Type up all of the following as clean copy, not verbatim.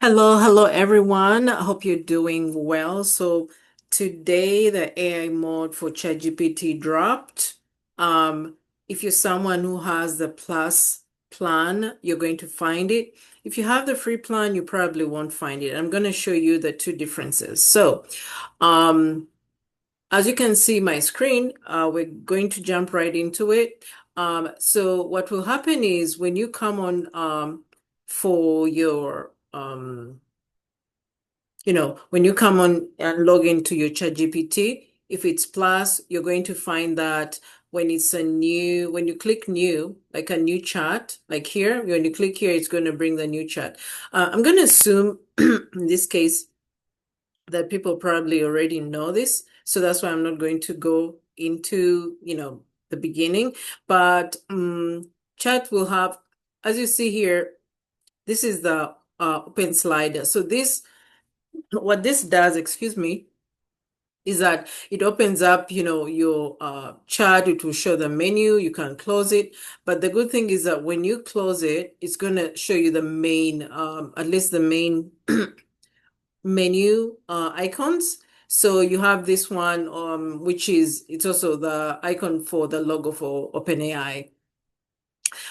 Hello everyone. I hope you're doing well. So today the AI mode for ChatGPT dropped. Um, if you're someone who has the plus plan, you're going to find it. If you have the free plan, you probably won't find it. I'm going to show you the two differences. Um, as you can see my screen, we're going to jump right into it. So what will happen is when you come on for your when you come on and log into your ChatGPT, if it's plus, you're going to find that when when you click new, like a new chat, like here, when you click here, it's going to bring the new chat. I'm going to assume in this case that people probably already know this. So that's why I'm not going to go into, the beginning. But chat will have, as you see here, this is the open slider. So what this does, excuse me, is that it opens up, your chat. It will show the menu. You can close it. But the good thing is that when you close it, it's going to show you the main, at least the main menu icons. So you have this one, it's also the icon for the logo for OpenAI.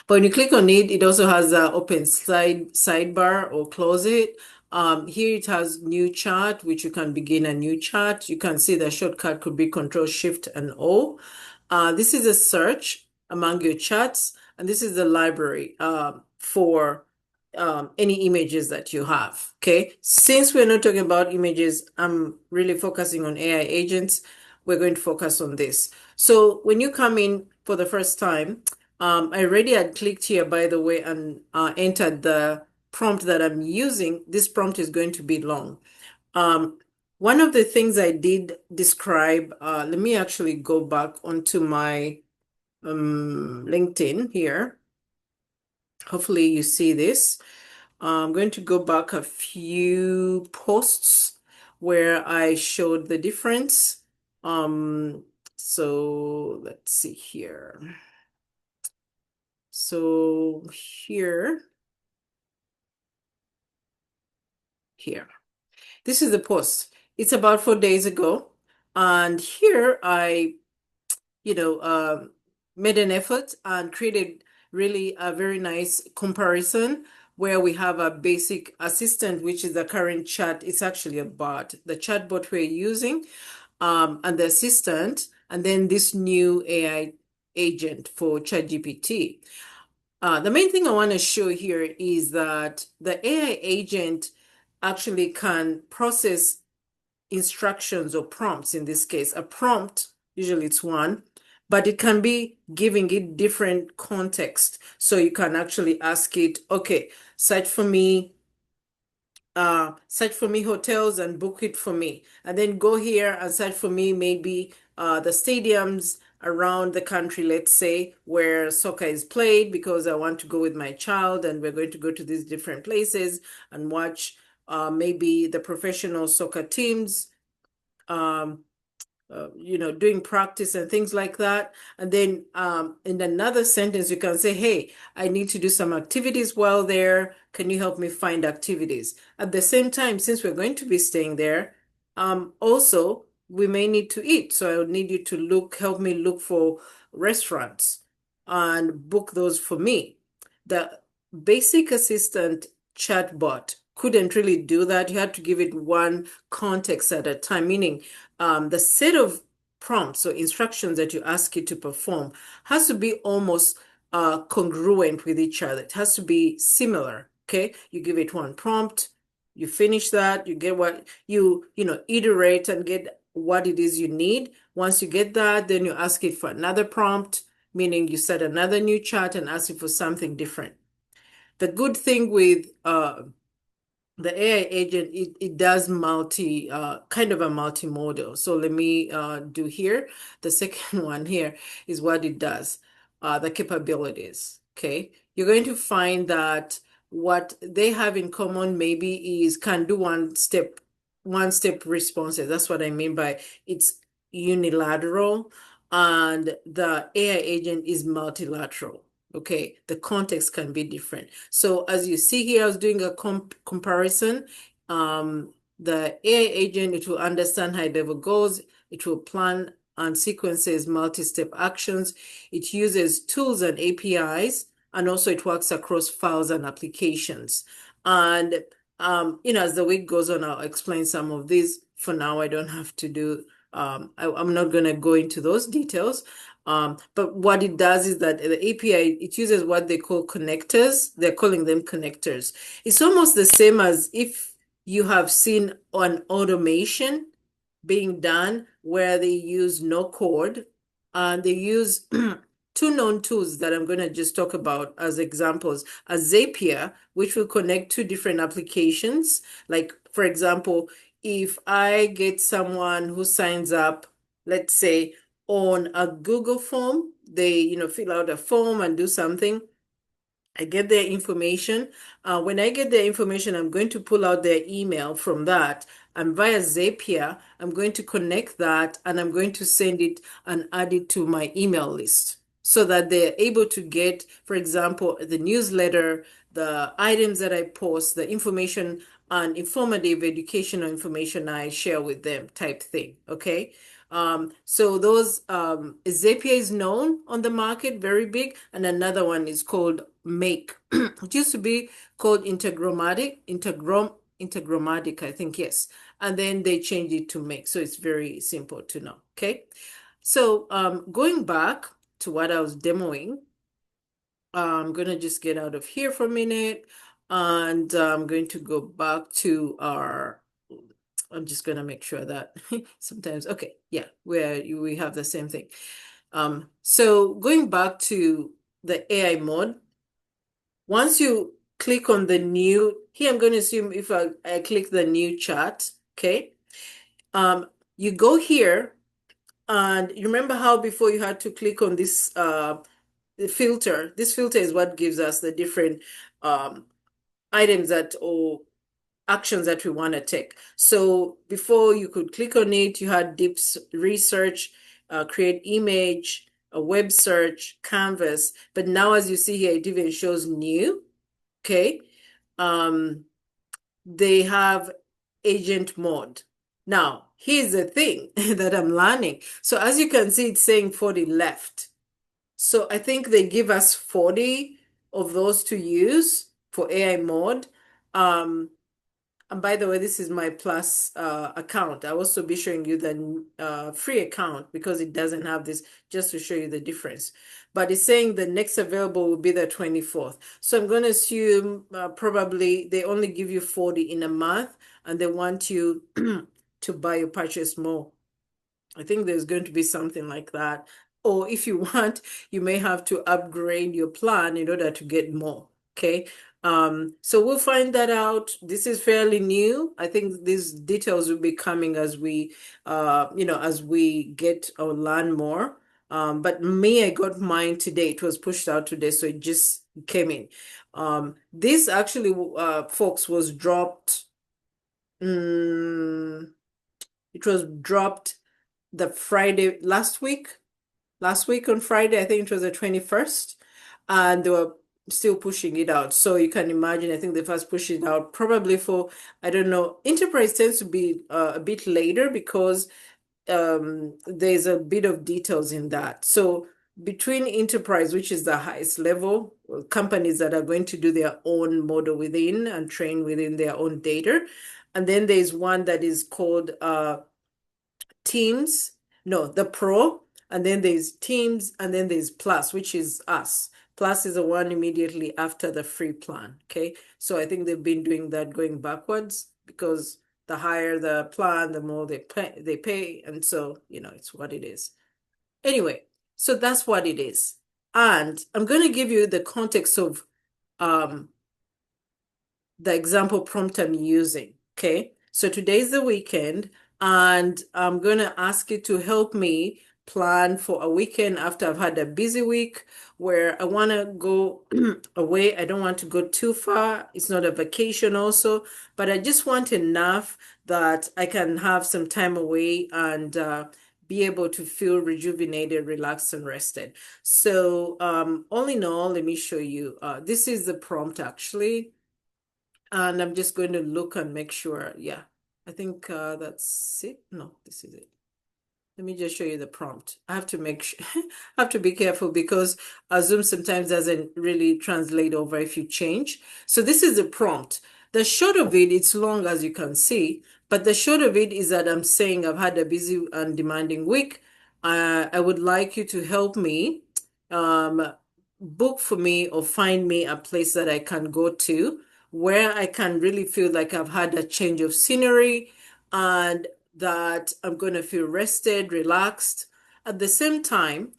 But when you click on it, it also has the open sidebar or close it. Here it has new chart, which you can begin a new chart. You can see the shortcut could be Control Shift and O. This is a search among your charts, and this is the library for any images that you have. Okay, since we're not talking about images, I'm really focusing on AI agents. We're going to focus on this. So when you come in for the first time, I already had clicked here, by the way, and entered the prompt that I'm using. This prompt is going to be long. One of the things I did describe, let me actually go back onto my LinkedIn here. Hopefully you see this. I'm going to go back a few posts where I showed the difference. So let's see here. So here, this is the post. It's about 4 days ago. And here I, made an effort and created really a very nice comparison where we have a basic assistant, which is the current chat. It's actually a bot, the chatbot we're using, and the assistant, and then this new AI agent for ChatGPT. The main thing I want to show here is that the AI agent actually can process instructions or prompts. In this case, a prompt, usually it's one, but it can be giving it different context. So you can actually ask it, okay, search for me hotels and book it for me. And then go here and search for me maybe the stadiums around the country, let's say, where soccer is played, because I want to go with my child and we're going to go to these different places and watch maybe the professional soccer teams um, doing practice and things like that. And then in another sentence, you can say, hey, I need to do some activities while there. Can you help me find activities? At the same time, since we're going to be staying there, also, we may need to eat. So I would need you to help me look for restaurants and book those for me. The basic assistant chatbot couldn't really do that. You had to give it one context at a time, meaning the set of prompts or instructions that you ask it to perform has to be almost congruent with each other. It has to be similar. Okay, you give it one prompt, you finish that, you get what iterate and get what it is you need. Once you get that, then you ask it for another prompt, meaning you set another new chat and ask it for something different. The good thing with the AI agent, it does kind of a multimodal. So let me do here. The second one here is what it does, the capabilities. Okay, you're going to find that what they have in common maybe is can do one step responses. That's what I mean by it's unilateral, and the AI agent is multilateral. Okay, the context can be different. So as you see here, I was doing a comparison. The AI agent, it will understand high-level goals. It will plan and sequences multi-step actions. It uses tools and APIs, and also it works across files and applications. And as the week goes on, I'll explain some of these. For now, I don't have to do. I'm not going to go into those details. But what it does is that the API, it uses what they call connectors. They're calling them connectors. It's almost the same as if you have seen an automation being done where they use no code and they use two known tools that I'm going to just talk about as examples. A Zapier, which will connect two different applications. Like, for example, if I get someone who signs up, let's say, on a Google form, they, fill out a form and do something. I get their information. When I get their information, I'm going to pull out their email from that. And via Zapier, I'm going to connect that and I'm going to send it and add it to my email list so that they're able to get, for example, the newsletter, the items that I post, the information and informative educational information I share with them type thing. Okay. So those Zapier is known on the market, very big, and another one is called Make. It used to be called Integromatic, I think, yes. And then they changed it to Make. So it's very simple to know. Okay. So going back to what I was demoing, I'm gonna just get out of here for a minute, and I'm going to go back to our. I'm just gonna make sure that sometimes, okay, yeah, where we have the same thing. So going back to the AI mode, once you click on the new, here I'm going to assume if I click the new chat, okay, you go here, and you remember how before you had to click on this the filter. This filter is what gives us the different items or actions that we want to take. So before you could click on it, you had deep research, create image, a web search, canvas. But now, as you see here, it even shows new. Okay. They have agent mode. Now, here's the thing that I'm learning. So as you can see, it's saying 40 left. So I think they give us 40 of those to use for AI mode. And by the way, this is my Plus account. I'll also be showing you the free account because it doesn't have this, just to show you the difference. But it's saying the next available will be the 24th. So I'm going to assume probably they only give you 40 in a month and they want you to buy or purchase more. I think there's going to be something like that. Or if you want, you may have to upgrade your plan in order to get more. Okay. So we'll find that out. This is fairly new. I think these details will be coming as we, as we get or learn more. But me, I got mine today. It was pushed out today, so it just came in. This actually, folks, was dropped. It was dropped the Friday last week on Friday. I think it was the 21st, and they were still pushing it out. So you can imagine, I think they first pushed it out probably for, I don't know, enterprise tends to be a bit later because there's a bit of details in that. So between enterprise, which is the highest level, companies that are going to do their own model within and train within their own data. And then there's one that is called Teams, no, the Pro, and then there's Teams, and then there's Plus, which is us. Plus is the one immediately after the free plan. Okay. So I think they've been doing that going backwards because the higher the plan, the more they pay. And so, it's what it is. Anyway, so that's what it is. And I'm going to give you the context of the example prompt I'm using. Okay. So today's the weekend, and I'm going to ask you to help me plan for a weekend after I've had a busy week where I want to go away. I don't want to go too far. It's not a vacation also, but I just want enough that I can have some time away and be able to feel rejuvenated, relaxed, and rested. So all in all, let me show you. This is the prompt actually. And I'm just going to look and make sure. Yeah, I think that's it. No, this is it. Let me just show you the prompt. I have to make sure, I have to be careful because Zoom sometimes doesn't really translate over if you change. So this is the prompt. The short of it, it's long as you can see, but the short of it is that I'm saying I've had a busy and demanding week. I would like you to help me book for me or find me a place that I can go to where I can really feel like I've had a change of scenery and that I'm going to feel rested, relaxed. At the same time,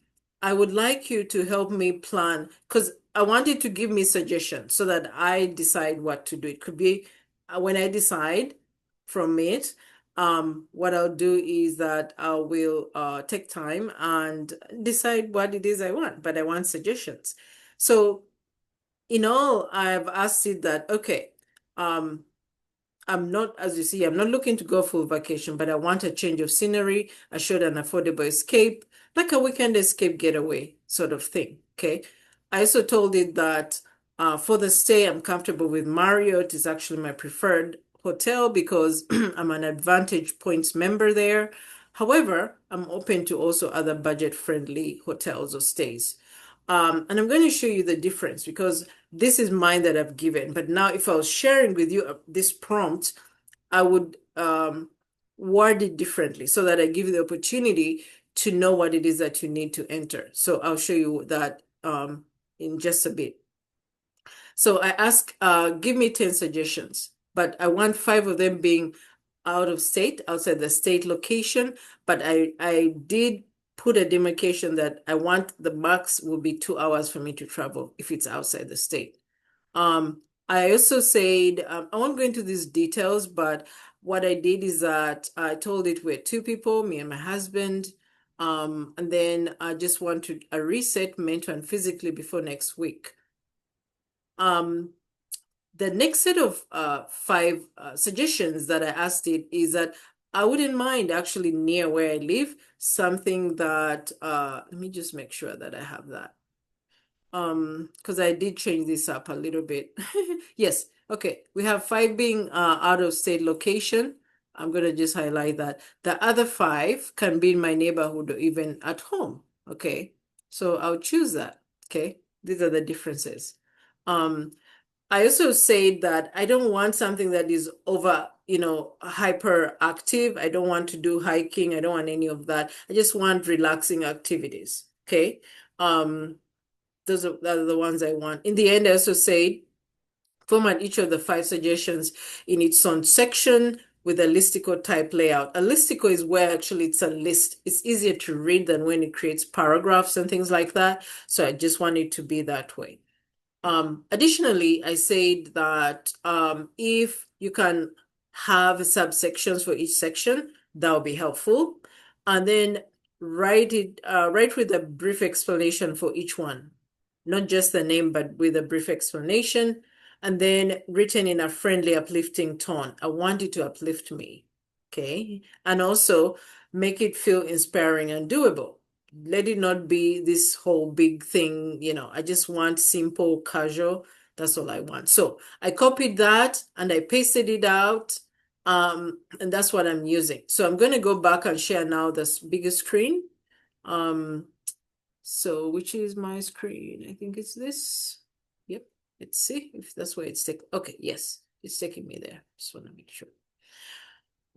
I would like you to help me plan because I want you to give me suggestions so that I decide what to do. It could be when I decide from it, what I'll do is that I will take time and decide what it is I want, but I want suggestions. So in all, I've asked it that, okay, I'm not, as you see, I'm not looking to go full vacation, but I want a change of scenery. I should an affordable escape, like a weekend escape getaway sort of thing. Okay. I also told it that for the stay, I'm comfortable with Marriott. It's actually my preferred hotel because I'm an Advantage Points member there. However, I'm open to also other budget-friendly hotels or stays. And I'm going to show you the difference because this is mine that I've given. But now if I was sharing with you this prompt, I would word it differently so that I give you the opportunity to know what it is that you need to enter. So I'll show you that in just a bit. So I ask, give me 10 suggestions, but I want 5 of them being out of state, outside the state location. But I did put a demarcation that I want the max will be 2 hours for me to travel if it's outside the state. I also said, I won't go into these details, but what I did is that I told it we're 2 people, me and my husband. And then I just want a reset mentally and physically before next week. The next set of 5 suggestions that I asked it is that I wouldn't mind actually near where I live, something that, let me just make sure that I have that. Because I did change this up a little bit. Yes, okay. We have 5 being out of state location. I'm going to just highlight that. The other 5 can be in my neighborhood or even at home. Okay, so I'll choose that. Okay, these are the differences. I also say that I don't want something that is over, hyperactive. I don't want to do hiking. I don't want any of that. I just want relaxing activities. Okay. Those are the ones I want. In the end, I also say format each of the 5 suggestions in its own section with a listicle type layout. A listicle is where actually it's a list. It's easier to read than when it creates paragraphs and things like that. So I just want it to be that way. Additionally, I said that if you can have subsections for each section, that would be helpful. And then write with a brief explanation for each one, not just the name, but with a brief explanation. And then written in a friendly, uplifting tone. I want it to uplift me, okay? And also make it feel inspiring and doable. Let it not be this whole big thing, I just want simple, casual. That's all I want. So I copied that and I pasted it out. And that's what I'm using. So I'm going to go back and share now this bigger screen. So which is my screen? I think it's this. Yep. Let's see if that's where it's taking. Okay, yes, it's taking me there. Just want to make sure.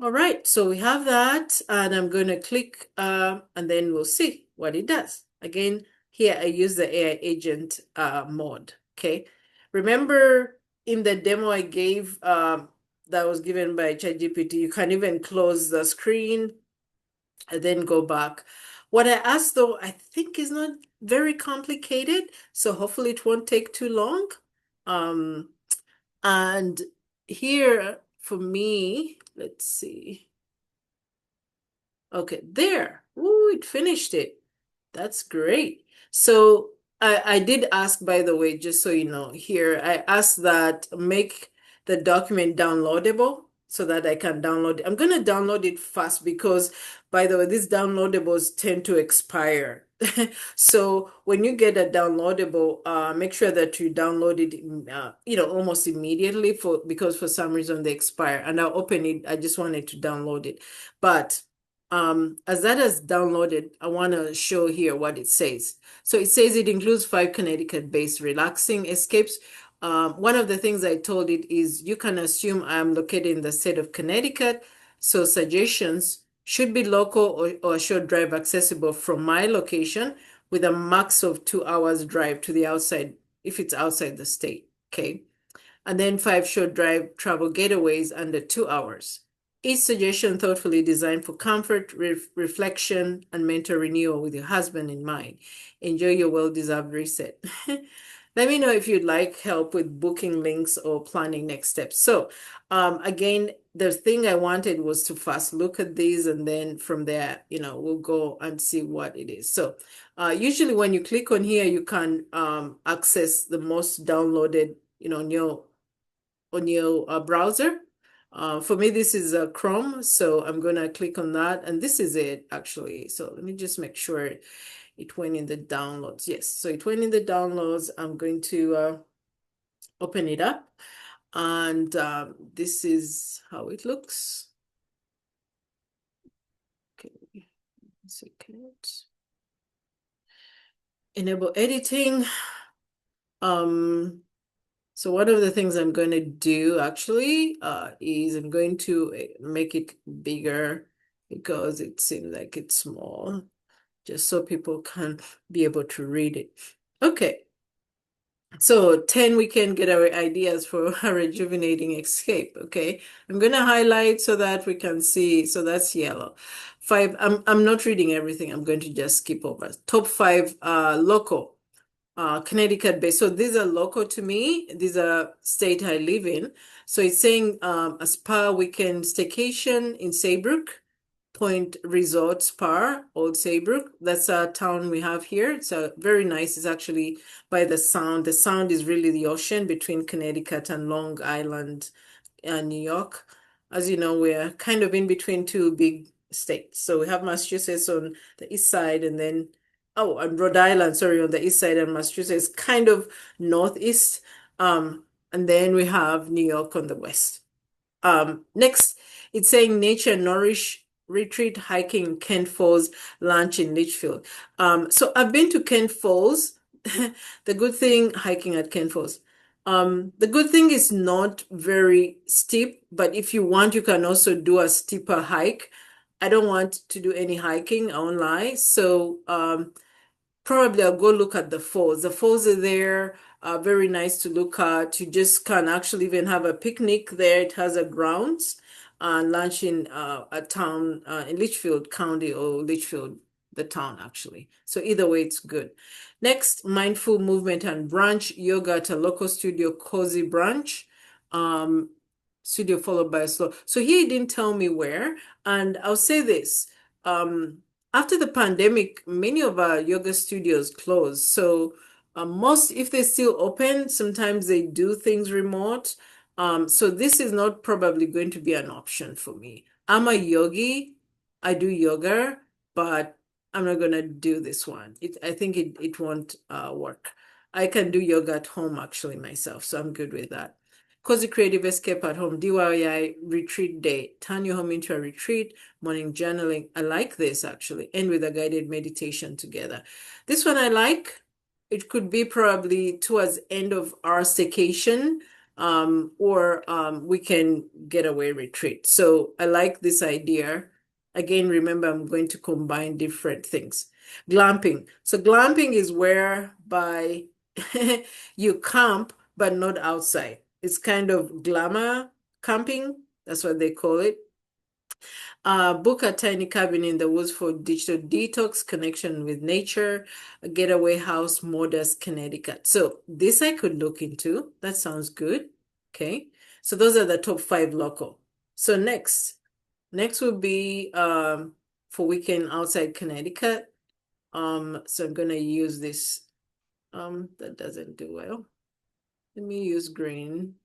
All right, so we have that, and I'm going to click, and then we'll see what it does. Again, here I use the AI agent mode, okay? Remember in the demo I gave that was given by ChatGPT, you can even close the screen and then go back. What I asked, though, I think is not very complicated, so hopefully it won't take too long. And here, for me, let's see. Okay, there. Ooh, it finished it. That's great. So I did ask, by the way, just so you know, here, I asked that make the document downloadable. so that I can download it. I'm going to download it fast because, by the way, these downloadables tend to expire. So when you get a downloadable, make sure that you download it, almost immediately because for some reason they expire. And I'll open it. I just wanted to download it. But as that is downloaded, I want to show here what it says. So it says it includes 5 Connecticut-based relaxing escapes. One of the things I told it is you can assume I'm located in the state of Connecticut, so suggestions should be local or short drive accessible from my location with a max of 2 hours drive to the outside if it's outside the state, okay? And then 5 short drive travel getaways under 2 hours. Each suggestion thoughtfully designed for comfort, reflection, and mental renewal with your husband in mind. Enjoy your well-deserved reset. Let me know if you'd like help with booking links or planning next steps. So again, the thing I wanted was to first look at these, and then from there, we'll go and see what it is. So usually when you click on here, you can access the most downloaded, on your browser. For me, this is Chrome, so I'm going to click on that, and this is it actually. So let me just make sure it went in the downloads. Yes, so it went in the downloads. I'm going to open it up, and this is how it looks. Okay, 1 second. Enable editing. So one of the things I'm going to do actually is I'm going to make it bigger because it seems like it's small, just so people can be able to read it. Okay. So 10 weekend getaway ideas for a rejuvenating escape. Okay. I'm going to highlight so that we can see. So that's yellow. 5. I'm not reading everything. I'm going to just skip over. Top 5 local. Connecticut-based. So these are local to me. These are state I live in. So it's saying a spa weekend staycation in Saybrook, Point Resort Spa, Old Saybrook. That's a town we have here. It's very nice. It's actually by the Sound. The Sound is really the ocean between Connecticut and Long Island and New York. As you know, we're kind of in between 2 big states. So we have Massachusetts on the east side, and then and Rhode Island, sorry, on the east side, and Massachusetts, kind of northeast. And then we have New York on the west. Next, it's saying Nature Nourish Retreat Hiking in Kent Falls, lunch in Litchfield. So I've been to Kent Falls. The good thing, hiking at Kent Falls. The good thing is not very steep, but if you want, you can also do a steeper hike. I don't want to do any hiking, I won't lie. So probably I'll go look at the falls. The falls are there, very nice to look at. You just can actually even have a picnic there. It has a grounds and lunch in a town in Litchfield County, or Litchfield, the town actually. So either way, it's good. Next, mindful movement and brunch, yoga at a local studio, cozy brunch. Studio followed by a slow. So here he didn't tell me where. And I'll say this. After the pandemic, many of our yoga studios closed. So most, if they're still open, sometimes they do things remote. So this is not probably going to be an option for me. I'm a yogi. I do yoga, but I'm not going to do this one. I think it won't work. I can do yoga at home actually myself, so I'm good with that. Cozy Creative Escape at Home, DIY Retreat Day. Turn your home into a retreat, morning journaling. I like this actually. End with a guided meditation together. This one I like. It could be probably towards end of our staycation or weekend getaway retreat. So I like this idea. Again, remember, I'm going to combine different things. Glamping. So glamping is whereby you camp, but not outside. It's kind of glamour camping. That's what they call it. Book a tiny cabin in the woods for digital detox, connection with nature, a getaway house, Modest, Connecticut. So this I could look into. That sounds good. Okay. So those are the top 5 local. So next would be for weekend outside Connecticut. So I'm gonna use this. That doesn't do well. Let me use green.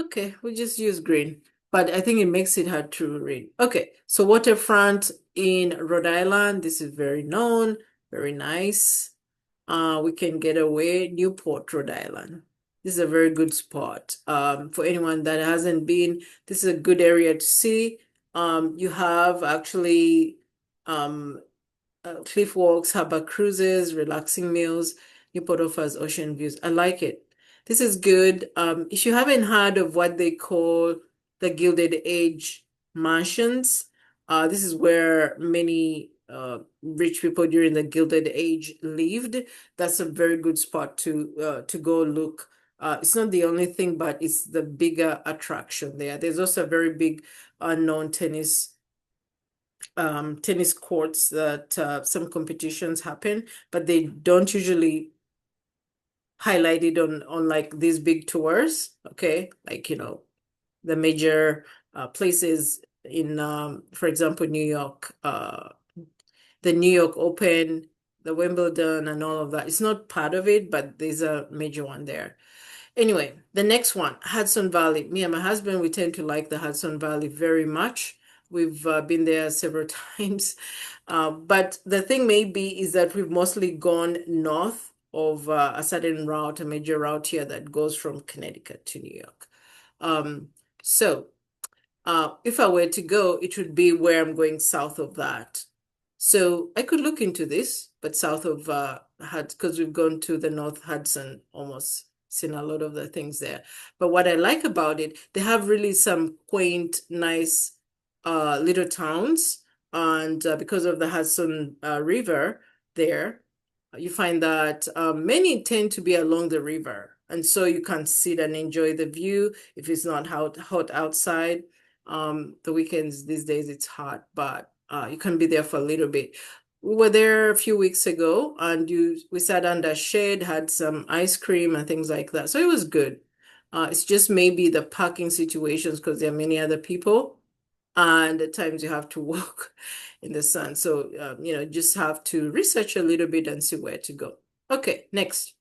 Okay, we just use green, but I think it makes it hard to read. Okay, so waterfront in Rhode Island. This is very known, very nice. We can get away. Newport, Rhode Island. This is a very good spot. For anyone that hasn't been, this is a good area to see. You have actually cliff walks, harbor cruises, relaxing meals. Newport offers ocean views. I like it. This is good. If you haven't heard of what they call the Gilded Age mansions, this is where many rich people during the Gilded Age lived. That's a very good spot to go look. It's not the only thing, but it's the bigger attraction there. There's also a very big unknown tennis courts that some competitions happen, but they don't usually highlight it on like these big tours. Okay, like the major places in for example New York, the New York Open, the Wimbledon, and all of that. It's not part of it, but there's a major one there. Anyway, the next one, Hudson Valley. Me and my husband, we tend to like the Hudson Valley very much. We've been there several times. But the thing may be is that we've mostly gone north of a certain route, a major route here that goes from Connecticut to New York. So if I were to go, it would be where I'm going south of that. So I could look into this, but south of because we've gone to the North Hudson, almost seen a lot of the things there. But what I like about it, they have really some quaint, nice little towns. And because of the Hudson River there, you find that many tend to be along the river. And so you can sit and enjoy the view if it's not hot outside. The weekends these days it's hot, but you can be there for a little bit. We were there a few weeks ago and we sat under shade, had some ice cream and things like that. So it was good. It's just maybe the parking situations because there are many other people and at times you have to walk in the sun. So, just have to research a little bit and see where to go. Okay, next.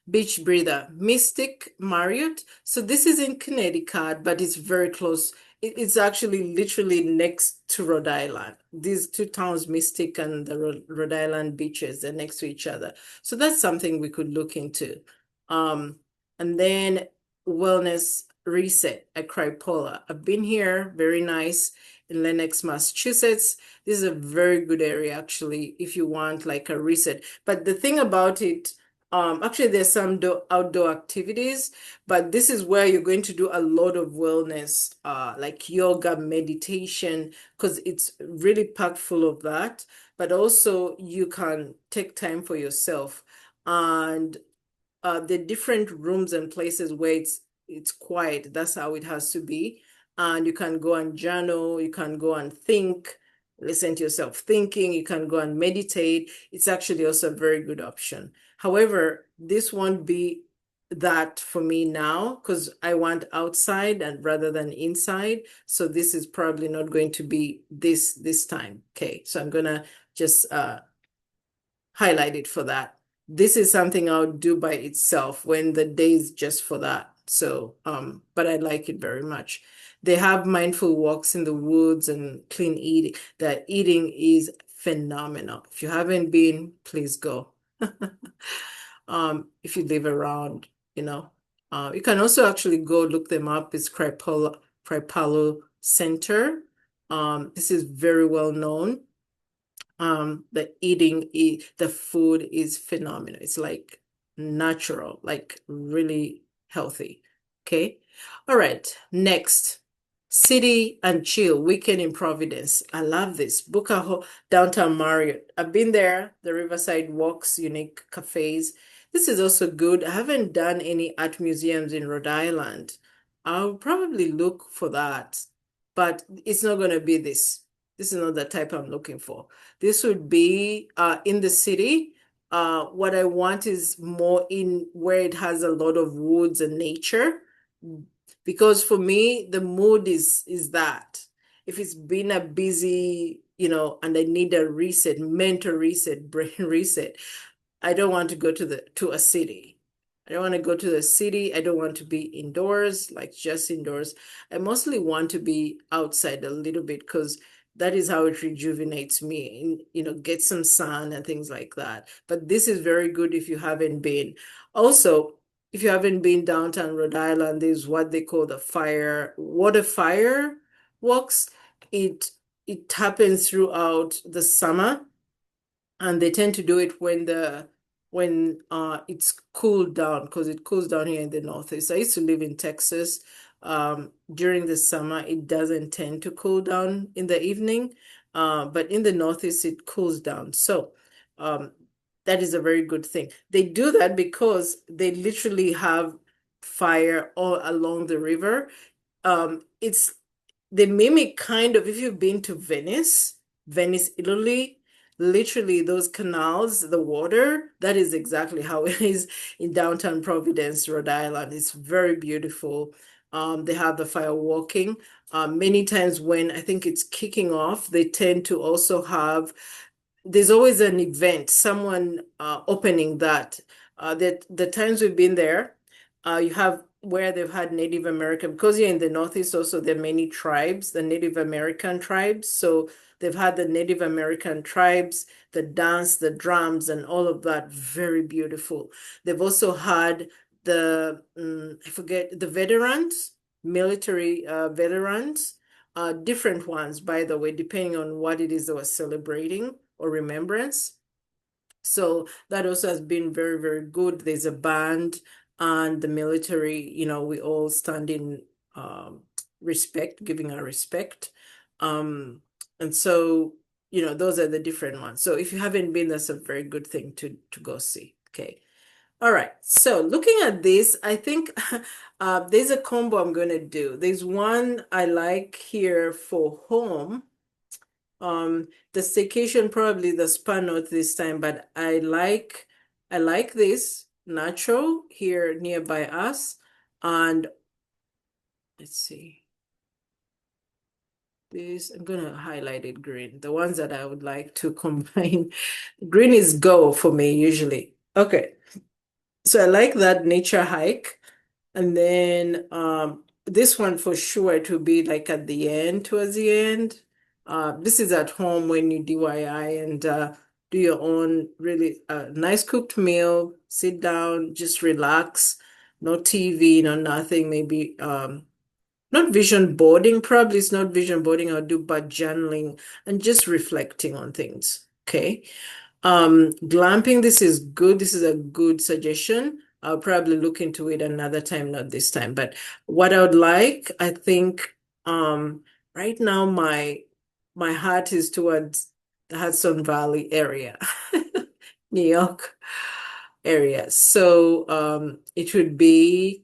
Beach Breather, Mystic Marriott. So this is in Connecticut, but it's very close. It's actually literally next to Rhode Island. These two towns, Mystic and the Rhode Island beaches, they're next to each other. So that's something we could look into. And then Wellness Reset at Crypola. I've been here, very nice, in Lenox, Massachusetts. This is a very good area, actually, if you want like a reset. But the thing about it, actually, there's some outdoor activities, but this is where you're going to do a lot of wellness, like yoga, meditation, because it's really packed full of that. But also, you can take time for yourself. And the different rooms and places where it's quiet, that's how it has to be. And you can go and journal, you can go and think, listen to yourself thinking, you can go and meditate. It's actually also a very good option. However, this won't be that for me now because I want outside and rather than inside. So this is probably not going to be this time. Okay, so I'm gonna just highlight it for that. This is something I'll do by itself when the day is just for that. So, but I like it very much. They have mindful walks in the woods and clean eating. The eating is phenomenal. If you haven't been, please go. If you live around, you can also actually go look them up. It's Crypalo Center. This is very well known. The food is phenomenal. It's like natural, like really healthy. Okay. All right. Next, City and Chill Weekend in Providence. I love this. Book a downtown Marriott. I've been there. The Riverside Walks, unique cafes. This is also good. I haven't done any art museums in Rhode Island. I'll probably look for that, but it's not going to be this. This is not the type I'm looking for. This would be in the city. What I want is more in where it has a lot of woods and nature. Because for me, the mood is that. If it's been a busy, and I need a reset, mental reset, brain reset, I don't want to go to a city. I don't want to go to the city. I don't want to be indoors, like just indoors. I mostly want to be outside a little bit because that is how it rejuvenates me and, get some sun and things like that. But this is very good if you haven't been. Also, if you haven't been downtown Rhode Island, there's what they call the water fire walks. It it happens throughout the summer, and they tend to do it when it's cooled down, because it cools down here in the Northeast. I used to live in Texas. During the summer, it doesn't tend to cool down in the evening, but in the Northeast, it cools down. So um, that is a very good thing. They do that because they literally have fire all along the river. It's They mimic kind of, if you've been to Venice, Italy, literally those canals, the water, that is exactly how it is in downtown Providence, Rhode Island. It's very beautiful. They have the fire walking. Many times when I think it's kicking off, they tend to also have, there's always an event, someone opening that. The times we've been there, you have where they've had Native American, because you're in the Northeast also, there are many tribes, the Native American tribes. So they've had the Native American tribes, the dance, the drums, and all of that. Very beautiful. They've also had I forget, the veterans, military veterans, different ones, by the way, depending on what it is they were celebrating or remembrance. So that also has been very, very good. There's a band, and the military, we all stand in respect, giving our respect. And so, those are the different ones. So if you haven't been, that's a very good thing to go see. Okay. All right. So looking at this, I think there's a combo I'm going to do. There's one I like here for home. The staycation, probably the spa note this time, but I like this natural here nearby us. And let's see. This, I'm gonna highlight it green. The ones that I would like to combine. Green is go for me usually. Okay. So I like that nature hike. And then this one for sure, it will be like at the end, towards the end. This is at home when you DIY and do your own really nice cooked meal, sit down, just relax, no TV, no nothing, maybe not vision boarding, probably it's not vision boarding I'll do, but journaling and just reflecting on things. Okay. Glamping, this is good. This is a good suggestion. I'll probably look into it another time, not this time. But what I would like, I think, right now my heart is towards the Hudson Valley area, New York area. So it would be,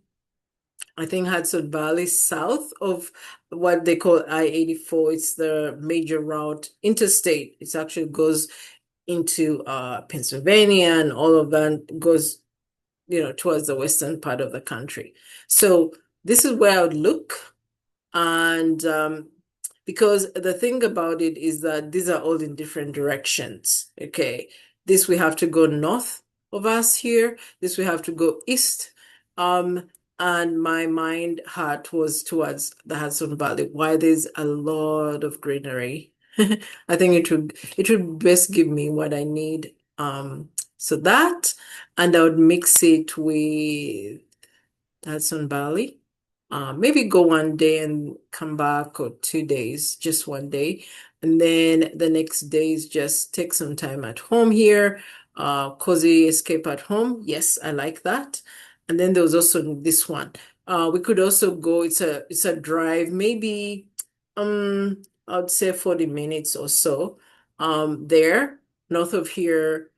I think, Hudson Valley, south of what they call I-84. It's the major route, interstate. It actually goes into Pennsylvania, and all of that goes, towards the western part of the country. So this is where I would look. And because the thing about it is that these are all in different directions. Okay. This we have to go north of us here. This we have to go east. And my heart was towards the Hudson Valley, why there's a lot of greenery. I think it would best give me what I need. So that, and I would mix it with Hudson Valley. Maybe go one day and come back, or 2 days, just one day. And then the next day is just take some time at home here. Cozy escape at home. Yes, I like that. And then there was also this one. We could also go, it's a drive, maybe I'd say 40 minutes or so there, north of here,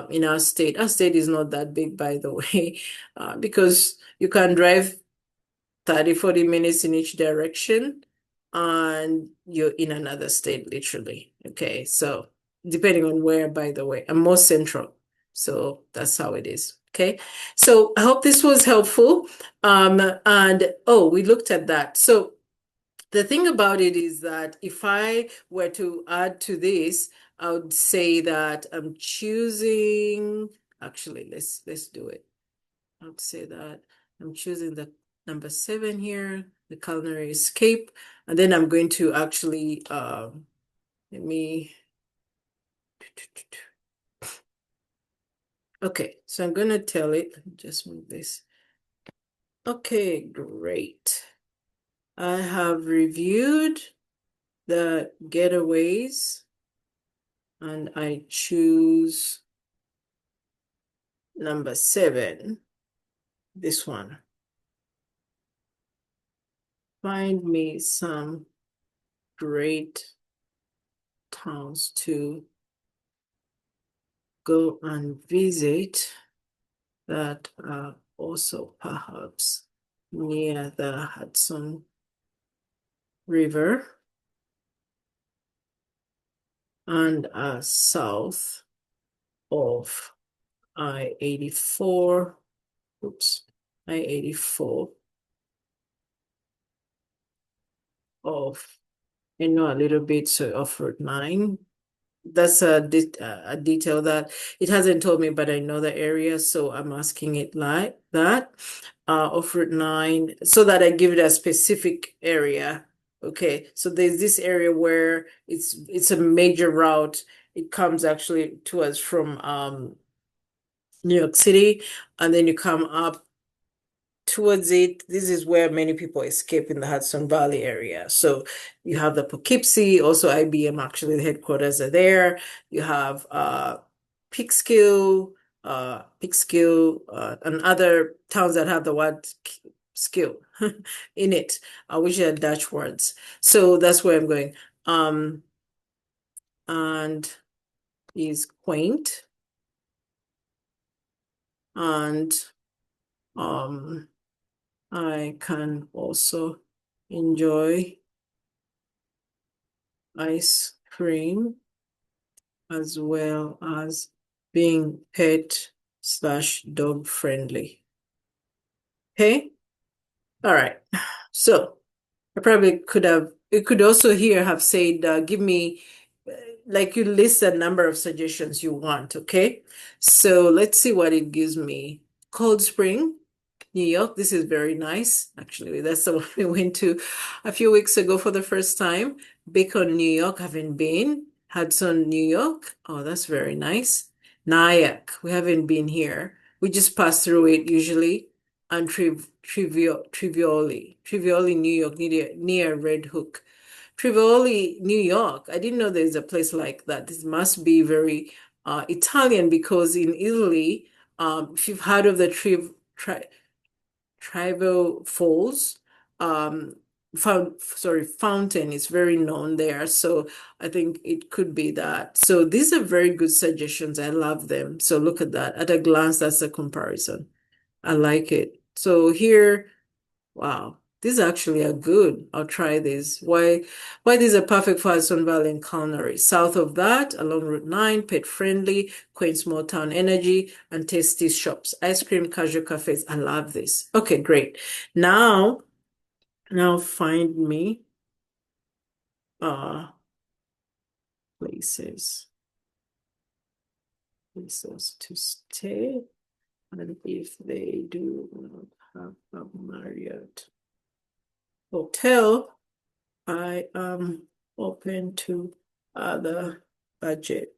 in our state. Our state is not that big, by the way, because you can drive 30, 40 minutes in each direction, and you're in another state, literally. Okay, so depending on where, by the way, I'm more central. So that's how it is. Okay, so I hope this was helpful. And oh, we looked at that. So the thing about it is that if I were to add to this, I would say that I'm choosing, actually, let's do it. I would say that I'm choosing the number 7 here, the culinary escape, and then I'm going to actually let me. Okay, so I'm going to tell it. Let me just move this. Okay, great. I have reviewed the getaways and I choose number 7, this one. Find me some great towns to go and visit that are also perhaps near the Hudson River and are south of I-84, I-84 of, I know a little bit, so of Route 9. That's a detail that it hasn't told me, but I know the area, so I'm asking it like that. Of Route 9, so that I give it a specific area. Okay, so there's this area where it's a major route. It comes actually to us from New York City, and then you come up towards it. This is where many people escape in the Hudson Valley area. So you have the Poughkeepsie, also IBM, actually the headquarters are there. You have Peekskill, and other towns that have the word skill in it, which are Dutch words. So that's where I'm going. And is quaint. And I can also enjoy ice cream as well as being pet/dog friendly. Okay. All right. So I probably could have, it could also here have said, give me, like you list a number of suggestions you want. Okay. So let's see what it gives me. Cold Spring, New York. This is very nice. Actually, that's the one we went to a few weeks ago for the first time. Bacon, New York, haven't been. Hudson, New York. Oh, that's very nice. Nyack, we haven't been here. We just pass through it usually. And Trivioli, New York, near Red Hook. Trivioli, New York. I didn't know there's a place like that. This must be very Italian, because in Italy, if you've heard of the Trevo Falls, fountain is very known there. So I think it could be that. So these are very good suggestions. I love them. So look at that. At a glance, that's a comparison. I like it. So here, wow, these actually are good. I'll try this. Why these are perfect for Hudson Valley and Culinary. South of that, along Route 9, pet friendly, quaint small town energy, and tasty shops. Ice cream, casual cafes. I love this. Okay, great. Now find me places to stay. And if they do not have a Marriott hotel, I am open to other budget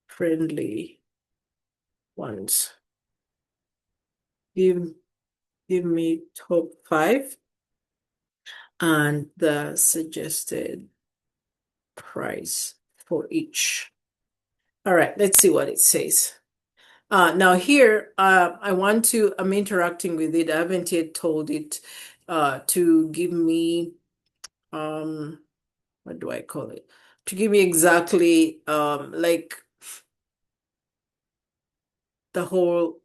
friendly ones. Give me top 5 and the suggested price for each. All right, let's see what it says. Now here, I'm interacting with it. I haven't yet told it to give me, what do I call it? To give me exactly like the whole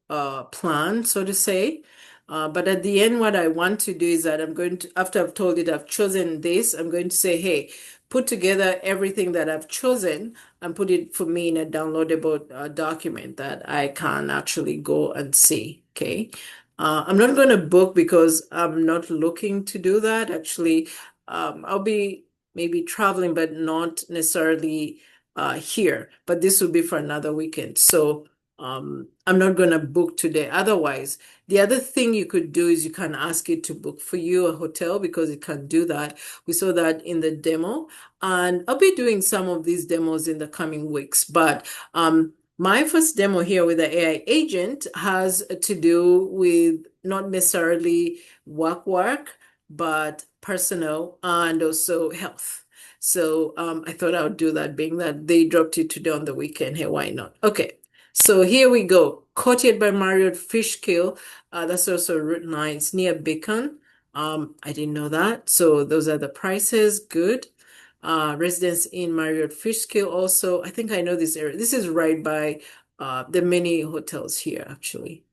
plan, so to say. But at the end, what I want to do is that I'm going to, after I've told it I've chosen this, I'm going to say, hey, put together everything that I've chosen and put it for me in a downloadable document that I can actually go and see. Okay. I'm not going to book because I'm not looking to do that. Actually, I'll be maybe traveling, but not necessarily here. But this will be for another weekend. So I'm not going to book today. Otherwise, the other thing you could do is you can ask it to book for you a hotel because it can do that. We saw that in the demo, and I'll be doing some of these demos in the coming weeks. But my first demo here with the AI agent has to do with not necessarily work, but personal and also health. So I thought I would do that, being that they dropped it today on the weekend. Hey, why not? Okay. So here we go. Courtyard by Marriott Fishkill. That's also Route 9. It's near Beacon. I didn't know that. So those are the prices. Good. Residence Inn Marriott Fishkill also. I think I know this area. This is right by the many hotels here, actually.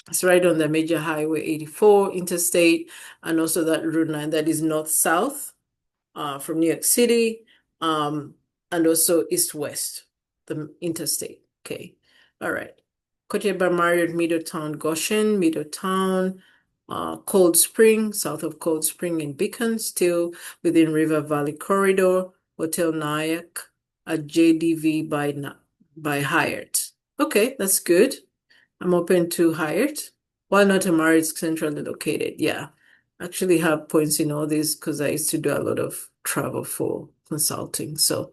It's right on the major highway 84 interstate, and also that Route 9 that is north-south from New York City, and also east-west, the interstate. Okay. All right. Courtyard by Marriott, Middletown, Goshen, Middletown, Cold Spring, south of Cold Spring in Beacon, still within River Valley Corridor, Hotel Nyack at JDV by Hyatt. Okay, that's good. I'm open to Hyatt. While not a Marriott centrally located, yeah. Actually have points in all these because I used to do a lot of travel for consulting. So,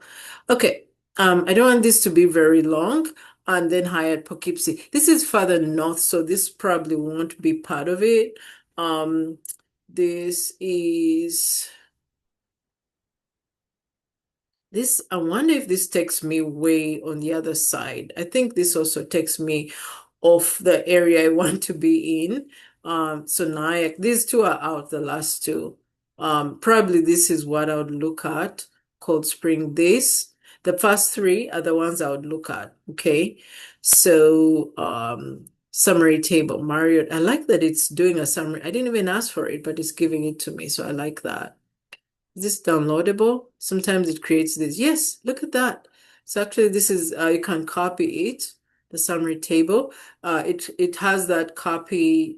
okay. I don't want this to be very long. And then Hyatt Poughkeepsie. This is further north, so this probably won't be part of it. This is this. I wonder if this takes me way on the other side. I think this also takes me off the area I want to be in. So Nyack, these two are out, the last two. Probably this is what I would look at. Cold Spring, this. The first three are the ones I would look at. Okay. So summary table, Marriott. I like that it's doing a summary. I didn't even ask for it, but it's giving it to me. So I like that. Is this downloadable? Sometimes it creates this. Yes, look at that. So actually this is, you can copy it, the summary table. It has that copy,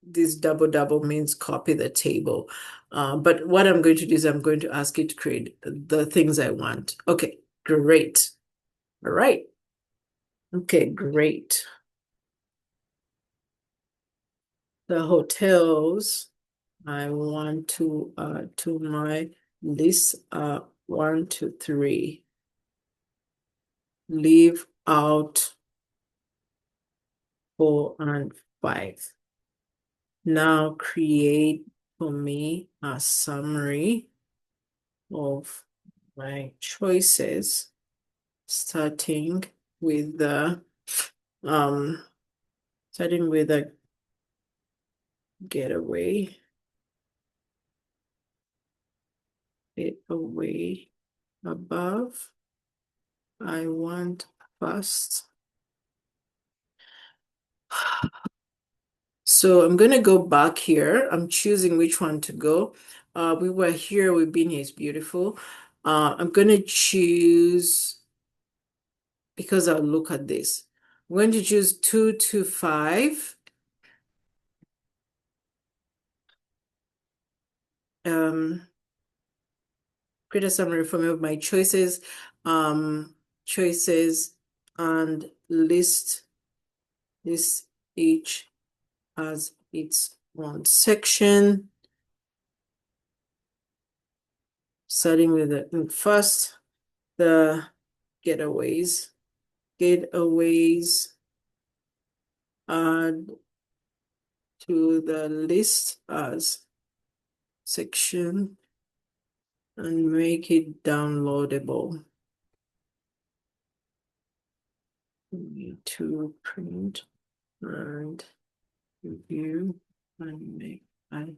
this double means copy the table. But what I'm going to do is I'm going to ask it to create the things I want. Okay, great. All right. Okay, great. The hotels I want to my list 1 to 3. Leave out 4 and 5. Now create for me a summary of my choices, starting with the getaway above. I want first. So I'm going to go back here. I'm choosing which one to go. We were here. We've been here. It's beautiful. I'm going to choose, because I'll look at this. I'm going to choose 2 to 5. Create a summary for me of my choices, and list each as its own section. Starting with the first, the getaways. Add to the list as section and make it downloadable. We need to print and review and make a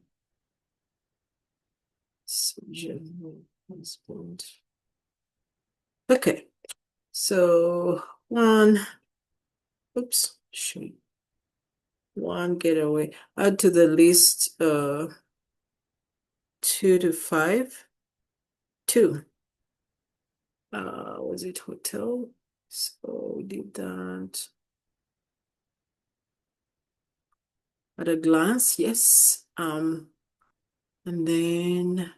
decision. Okay, so one getaway. Add to the list 2 to 5. 2. Was it hotel? So we did that. At a glance, yes. And then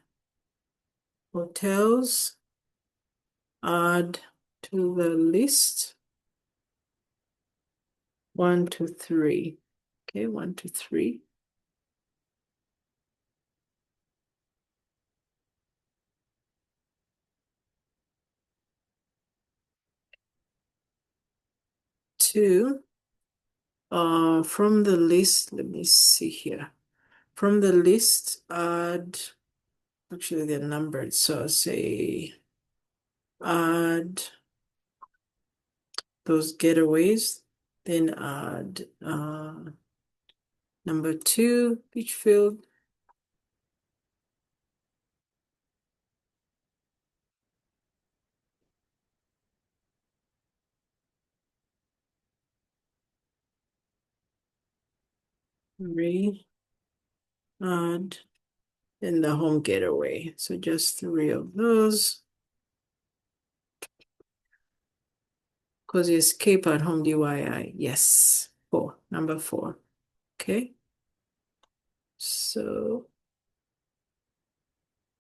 hotels, add to the list. 1, 2, 3. Okay, 1, 2, 3. Two. From the list, let me see here. From the list, add, actually they're numbered, so I'll say add those getaways, then add number 2, each field. Add, then the home getaway. So just 3 of those. Because you escape at home DIY. Yes. 4, number 4. Okay. So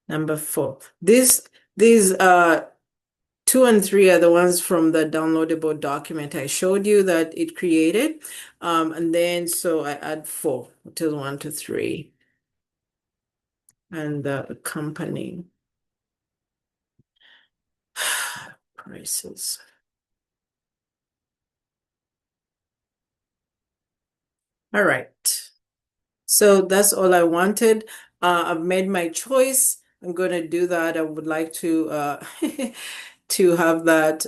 number 4. These 2 and 3 are the ones from the downloadable document I showed you that it created. And then so I add 4, which is 1 to 3. And the accompanying prices. All right. So that's all I wanted. I've made my choice. I'm going to do that. I would like to to have that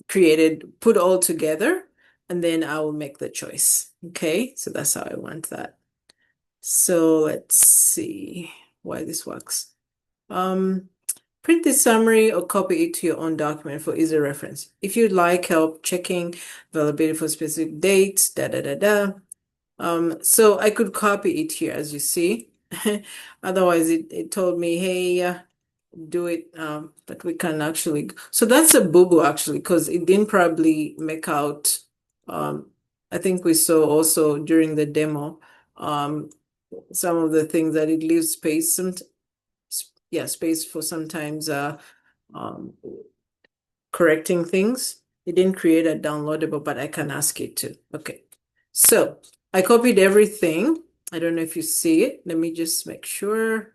created, put all together, and then I will make the choice. Okay, so that's how I want that. So let's see why this works. Print the summary or copy it to your own document for easy reference. If you'd like help checking availability for specific dates, so I could copy it here, as you see. Otherwise, it told me, hey, do it, but we can actually. So that's a boo-boo, actually, because it didn't probably make out. I think we saw also during the demo some of the things that it leaves space, space for sometimes correcting things. It didn't create a downloadable, but I can ask it to. Okay, so I copied everything. I don't know if you see it. Let me just make sure.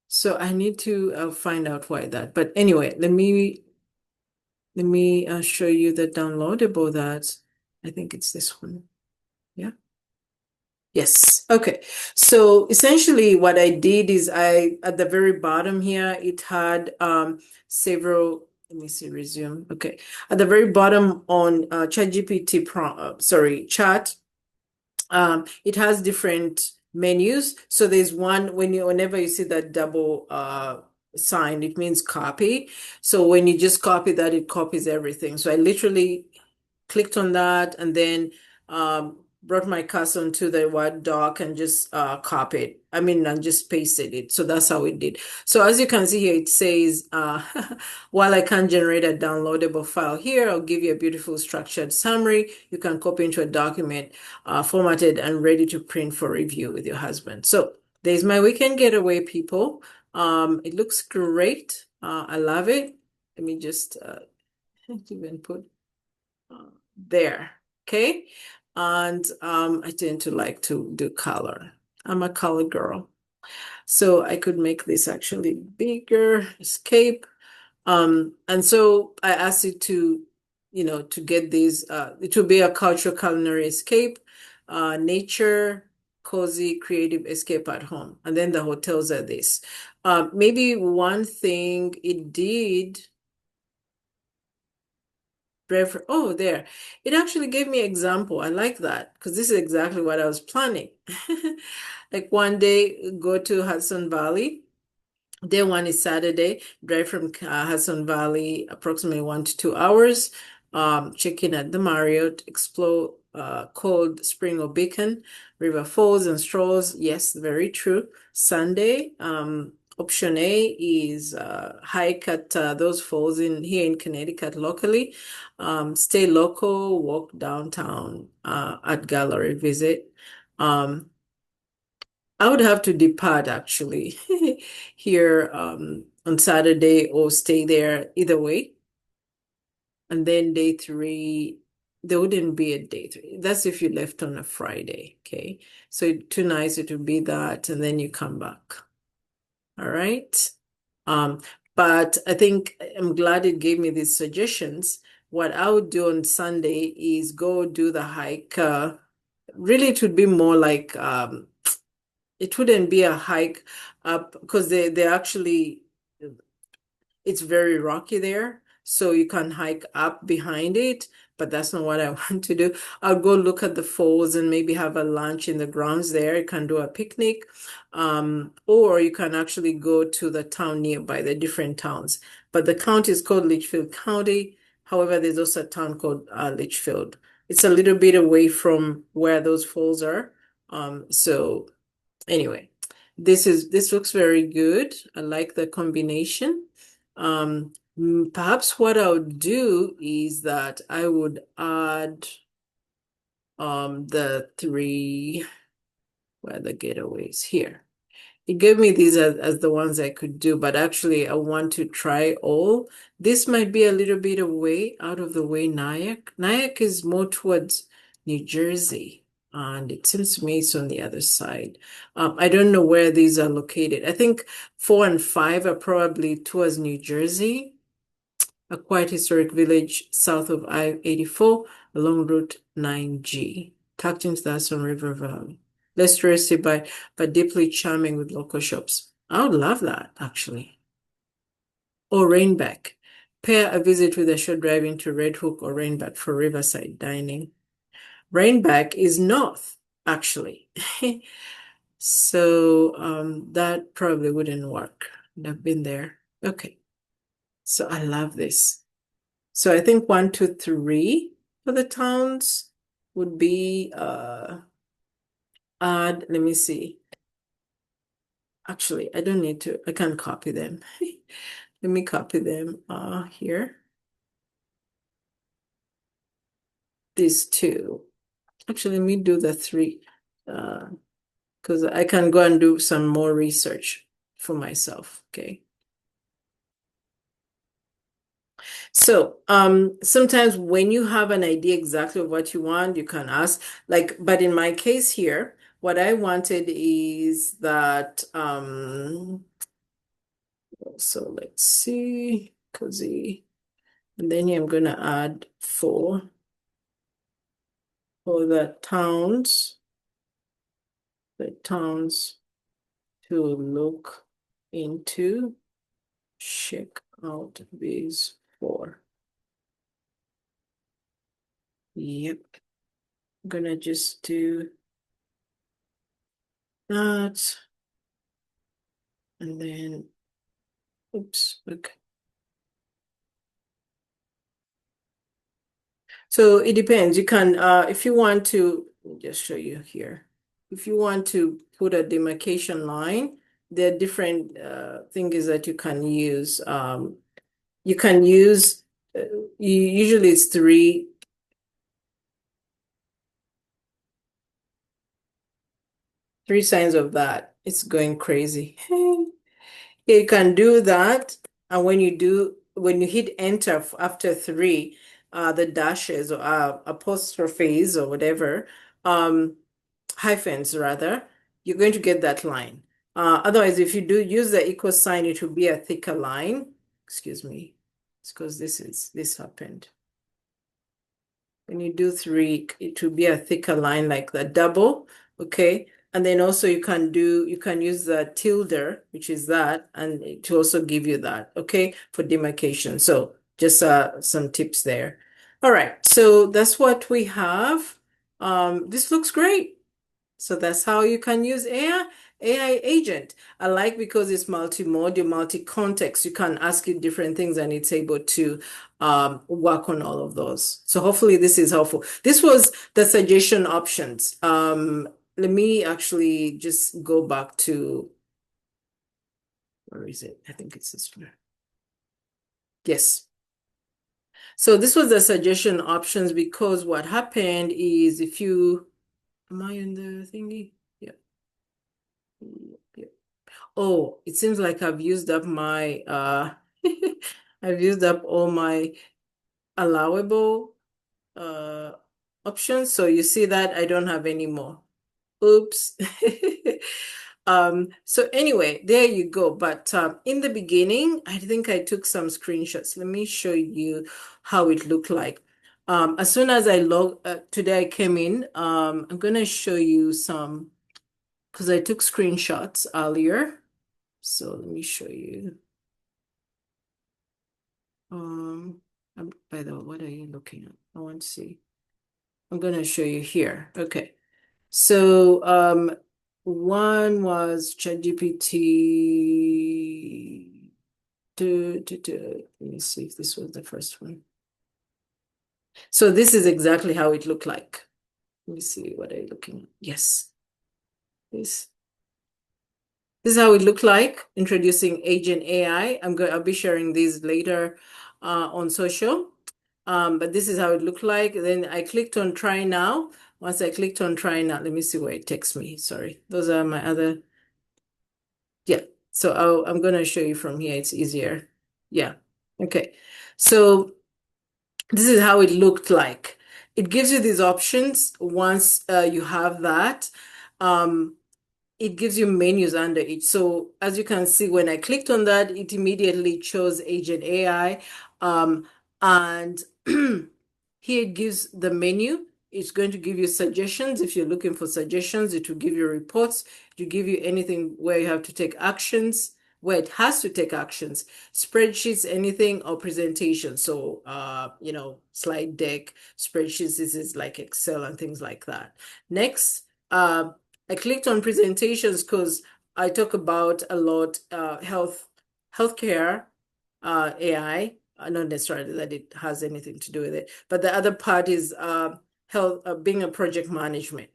So I need to find out why that. But anyway, let me show you the downloadable that I think it's this one. Yeah. Yes. Okay. So essentially what I did is at the very bottom here, it had several, let me see, resume. Okay. At the very bottom on ChatGPT chat, it has different menus. So there's one whenever you see that double sign, it means copy. So when you just copy that, it copies everything. So I literally clicked on that and then brought my cursor onto the Word doc and just copied. And just pasted it. So that's how it did. So as you can see here, it says, while I can't generate a downloadable file here, I'll give you a beautiful structured summary. You can copy into a document formatted and ready to print for review with your husband. So there's my weekend getaway, people. It looks great. I love it. Let me just even put there. Okay. And I tend to like to do color. I'm a color girl. So I could make this actually bigger, escape. And so I asked it to, to get these, it will be a cultural culinary escape, nature, cozy, creative escape at home. And then the hotels are this. Maybe one thing it did, oh, there. It actually gave me example. I like that because this is exactly what I was planning. Like one day, go to Hudson Valley. Day 1 is Saturday. Drive from Hudson Valley approximately 1 to 2 hours. Check in at the Marriott. Explore Cold Spring or Beacon, River Falls and Strolls. Yes, very true. Sunday. Option A is hike at those falls here in Connecticut locally. Stay local, walk downtown at gallery visit. I would have to depart actually here on Saturday or stay there either way. And then day 3, there wouldn't be a day 3. That's if you left on a Friday, okay? So 2 nights, it would be that, and then you come back. All right. Um, but I think I'm glad it gave me these suggestions. What I would do on Sunday is go do the hike. Really, it would be more like it wouldn't be a hike up because they actually it's very rocky there, so you can hike up behind it, but that's not what I want to do. I'll go look at the falls and maybe have a lunch in the grounds there. You can do a picnic, or you can actually go to the town nearby, the different towns. But the county is called Litchfield County. However, there's also a town called Litchfield. It's a little bit away from where those falls are. So anyway, this looks very good. I like the combination. Perhaps what I would do is that I would add the 3 where the getaways here. It gave me these as the ones I could do, but actually I want to try all. This might be a little bit away, out of the way, Nyack. Nyack is more towards New Jersey, and it seems to me it's on the other side. I don't know where these are located. I think 4 and 5 are probably towards New Jersey, a quiet historic village south of I-84 along Route 9G, tucked into the Hudson River Valley. Less touristy but deeply charming with local shops. I would love that, actually. Or Rhinebeck. Pair a visit with a short drive into Red Hook or Rhinebeck for riverside dining. Rhinebeck is north, actually. So that probably wouldn't work. I've been there. Okay. So I love this. So I think 1, 2, 3 for the towns would be add, let me see. Actually, I don't need to, I can copy them. Let me copy them here. These 2. Actually, let me do the 3 because I can go and do some more research for myself. Okay. So sometimes when you have an idea exactly of what you want, you can ask. Like, but in my case here, what I wanted is that so let's see, cozy. And then I'm gonna add 4 for the towns to look into. Check out these 4. Yep. I'm gonna just do that. And then, oops, okay. So it depends. You can, if you want to, let me just show you here. If you want to put a demarcation line, there are different things that you can use. You can use, usually it's 3 signs of that. It's going crazy. You can do that, and when you hit enter after 3, the dashes or apostrophes or whatever, hyphens rather, you're going to get that line. Otherwise, if you do use the equal sign, it will be a thicker line. Excuse me, it's because this happened. When you do 3, it will be a thicker line like the double, okay? And then also you can use the tilde, which is that, and to also give you that, okay, for demarcation. So just some tips there. All right, so that's what we have. This looks great. So that's how you can use AI agent. I like because it's multimodal, multi-context. You can ask it different things and it's able to work on all of those. So hopefully this is helpful. This was the suggestion options. Let me actually just go back to, where is it? I think it's this one. Yes. So this was the suggestion options because what happened is if you, am I in the thingy? Yeah. Yeah. Oh, it seems like I've used up my I've used up all my allowable options. So you see that I don't have any more. Oops. So anyway, there you go. But in the beginning, I think I took some screenshots. Let me show you how it looked like. As soon as I today I came in, I'm gonna show you some, because I took screenshots earlier. So let me show you. By the way, what are you looking at? I want to see. I'm gonna show you here. Okay. So one was ChatGPT. Let me see if this was the first one. So this is exactly how it looked like. Let me see, what are you looking at? Yes. This is how it looked like, introducing Agent AI. I'll be sharing these later on social. But this is how it looked like. Then I clicked on try now. Once I clicked on try now, let me see where it takes me. Sorry. Those are my other. Yeah. So I'm going to show you from here. It's easier. Yeah. Okay. So this is how it looked like. It gives you these options once you have that. It gives you menus under it. So as you can see, when I clicked on that, it immediately chose Agent AI. And here it gives the menu. It's going to give you suggestions. If you're looking for suggestions, it will give you reports. It will give you anything where you have to take actions, where it has to take actions, spreadsheets, anything, or presentation. So, slide deck, spreadsheets, this is like Excel and things like that. Next, I clicked on presentations because I talk about a lot healthcare AI. Not necessarily that it has anything to do with it, but the other part is being a project management.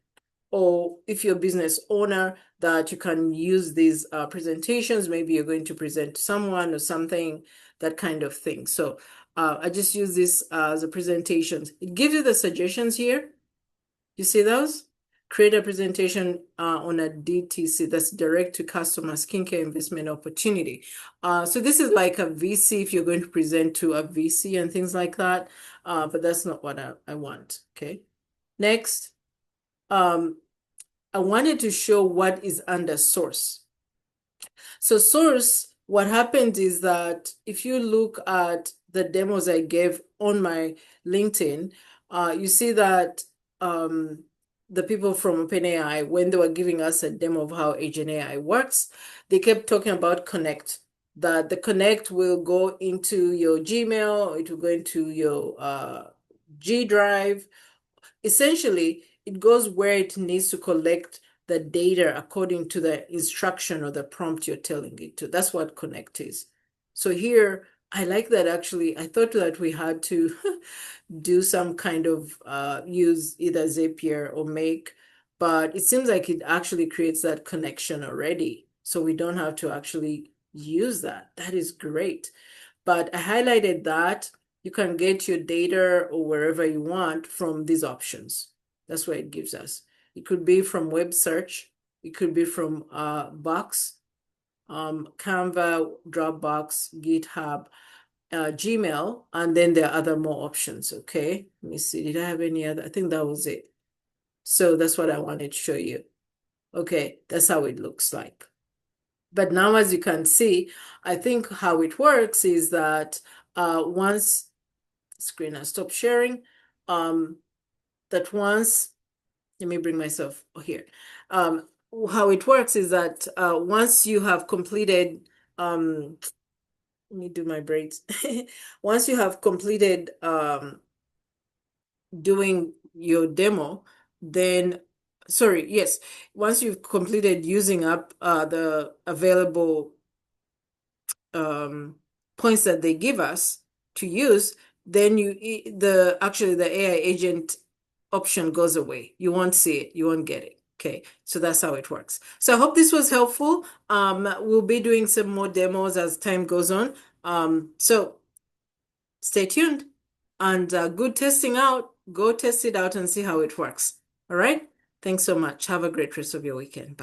Or if you're a business owner, that you can use these presentations. Maybe you're going to present to someone or something, that kind of thing. So I just use this as a presentations. It gives you the suggestions here. You see those? Create a presentation on a DTC, that's direct to customer skincare investment opportunity. So this is like a VC if you're going to present to a VC and things like that, but that's not what I want. Okay. Next, I wanted to show what is under source. So source, what happens is that if you look at the demos I gave on my LinkedIn, you see that the people from OpenAI, when they were giving us a demo of how Agent AI works, they kept talking about Connect, that the Connect will go into your Gmail, it will go into your G Drive. Essentially, it goes where it needs to collect the data according to the instruction or the prompt you're telling it to. That's what Connect is. So here, I like that actually. I thought that we had to do some kind of use either Zapier or Make, but it seems like it actually creates that connection already. So we don't have to actually use that. That is great. But I highlighted that you can get your data or wherever you want from these options. That's what it gives us. It could be from web search. It could be from Box, Canva, Dropbox, GitHub, Gmail, and then there are other more options. Okay, let me see. Did I have any other? I think that was it. So that's what I wanted to show you. Okay, that's how it looks like. But now, as you can see, I think how it works is that once screen, I stop sharing, that once, let me bring myself here. How it works is that once you have completed, let me do my braids. Once you have completed doing your demo, then, sorry, yes, once you've completed using up the available points that they give us to use, then actually the AI agent option goes away. You won't see it. You won't get it. Okay, so that's how it works. So I hope this was helpful. We'll be doing some more demos as time goes on. So stay tuned and good testing out. Go test it out and see how it works. All right. Thanks so much. Have a great rest of your weekend. Bye.